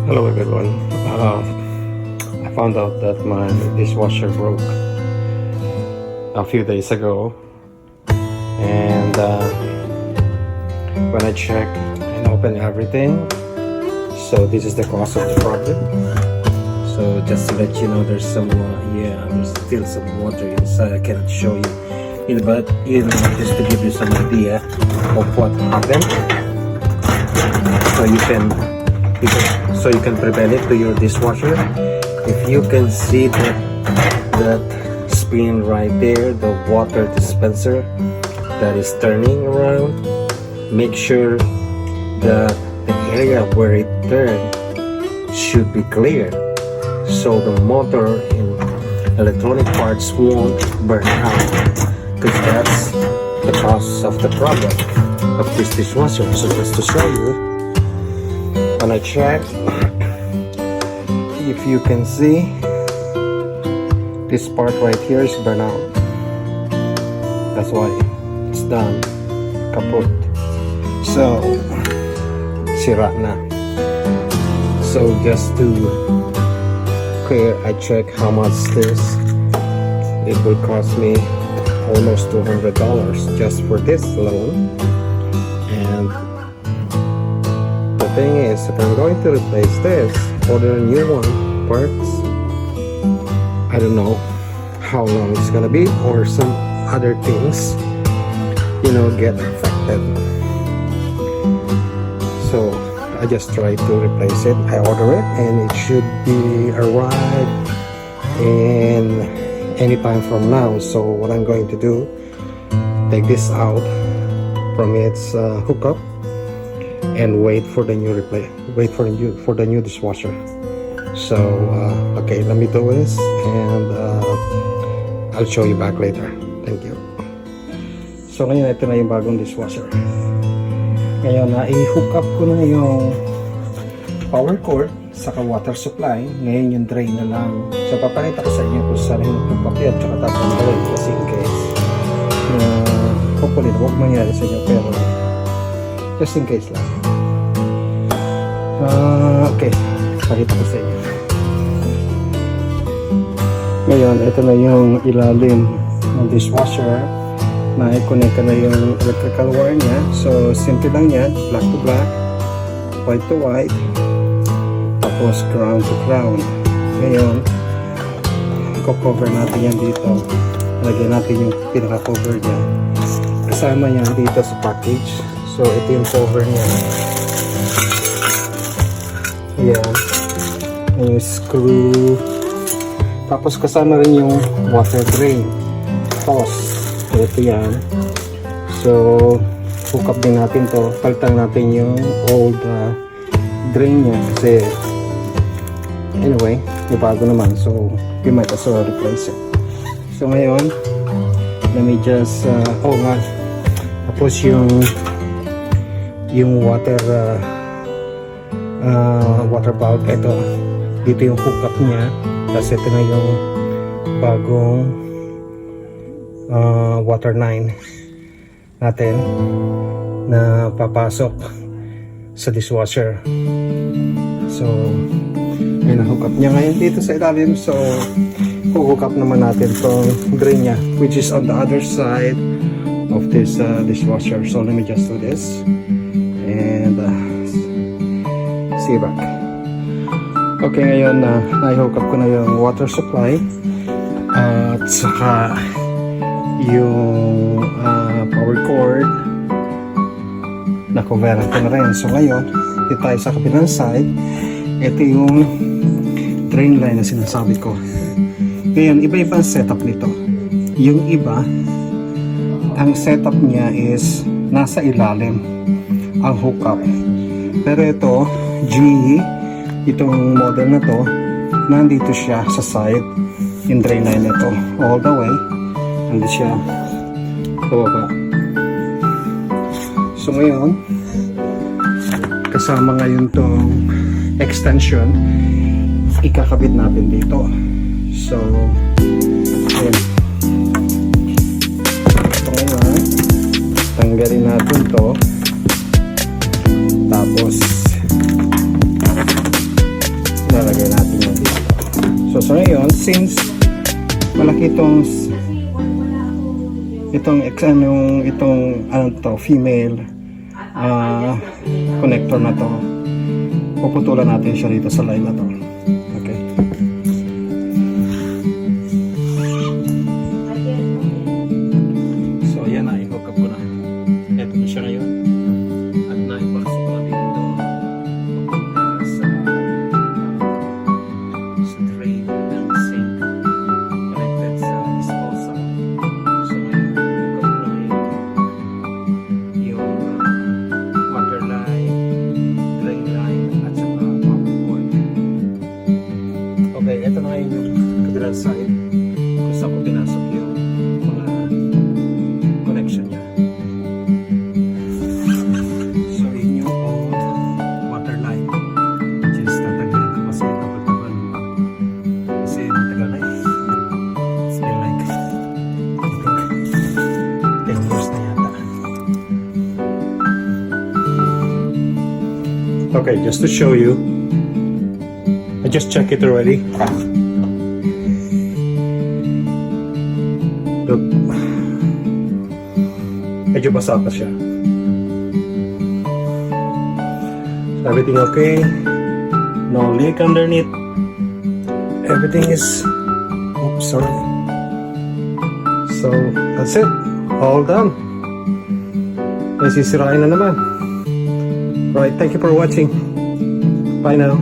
Hello everyone. I found out that my dishwasher broke a few days ago, and when I checked and opened everything, so this is the cause of the problem. So just to let you know, there's some there's still some water inside. I cannot show you, but just to give you some idea of what happened, so you can prevent it to your dishwasher. If you can see that spin right there, the water dispenser that is turning around, make sure that the area where it turned should be clear, so the motor and electronic parts won't burn out, because that's the cause of the problem of this dishwasher. So just to show you, when I checked, if you can see, this part right here is burnt out. That's why it's done, kaput. So sira na. So just to clear, I check how much this. It will cost me almost $200 just for this alone. And the thing is, if I'm going to replace this, order a new one, parts, I don't know how long it's gonna be, or some other things, get affected. So I just try to replace it. I order it and it should be arrived in any time from now. So what I'm going to do, take this out from its hookup and wait for the new dishwasher. So okay, let me do this, and I'll show you back later. Thank you. So ngayon, ito na yung bagong dishwasher. Ngayon, i-hook up ko na yung power cord saka water supply. Ngayon yung drain na lang. So papakita ko sa inyo kung saan yung hook up yan, tsaka tatanggalin kasi in case hopefully huwag mangyari sa inyo, pero just in case lang. Okay, pakita ko sa inyo. Ngayon, ito na yung ilalim ng dishwasher. Na-connect na yung electrical wire niya. So simple lang yan, black to black, white to white, tapos crown to crown. Ngayon, i-cover natin yan dito. Lagyan natin yung pinaka-cover niya. Kasama yan dito sa package. So ito yung cover niya. Yan, yung screw, tapos kasama rin yung water drain, hose. Ito yan. So hook up din natin to, palitan natin yung old drain nya kasi anyway, may bago naman, so we might as well replace it. So ngayon, let me just tapos yung water valve, dito yung hookup niya, kasi ito na yung bagong water line natin na papasok sa dishwasher. So yun ang hookup niya ngayon dito sa ilalim. So hook up naman natin tong drain niya, which is on the other side of this dishwasher. So let me just do this and see you back. Okay, ngayon na-hook up ko na yung water supply at saka yung power cord na coveran ko na rin. So ngayon, dito tayo sa kabilang side. Ito yung drain line na sinasabi ko. Ngayon, iba-iba ang setup nito. Yung iba, ang setup niya is nasa ilalim ang hookup. Pero ito, GE, itong model na to, nandito siya sa side, yung drain line nito, all the way, nandito siya baba. So ngayon, kasama ngayon tong extension, ikakabit natin dito. So ayun. So ngayon, tanggalin natin to, tapos So sa ngayon, since malaki itong female connector na to, puputulan natin siya dito sa line na to. Okay. So yan na, i-hook up ko na. Ito na siya ngayon. At na-ipasok ko na dito sa tray ng sink connected sa disposal. So ngayon, hook up ko na yung water line, drain line, at saka power cord. Okay, ito na ngayon yung kabilang side kung saan ko pinasok yung mga connection niya. So yun yung old water line, which is tatanggalin ko kasi kapag kasi matagal na eh. It's been like I think 10 years na yata. Okay, just to show you, I just checked it already. Look, medyo basa pa siya. So everything okay, no leak underneath. Everything is, oops, sorry. So that's it, all done. May sisirain na naman. Right, thank you for watching. Bye now.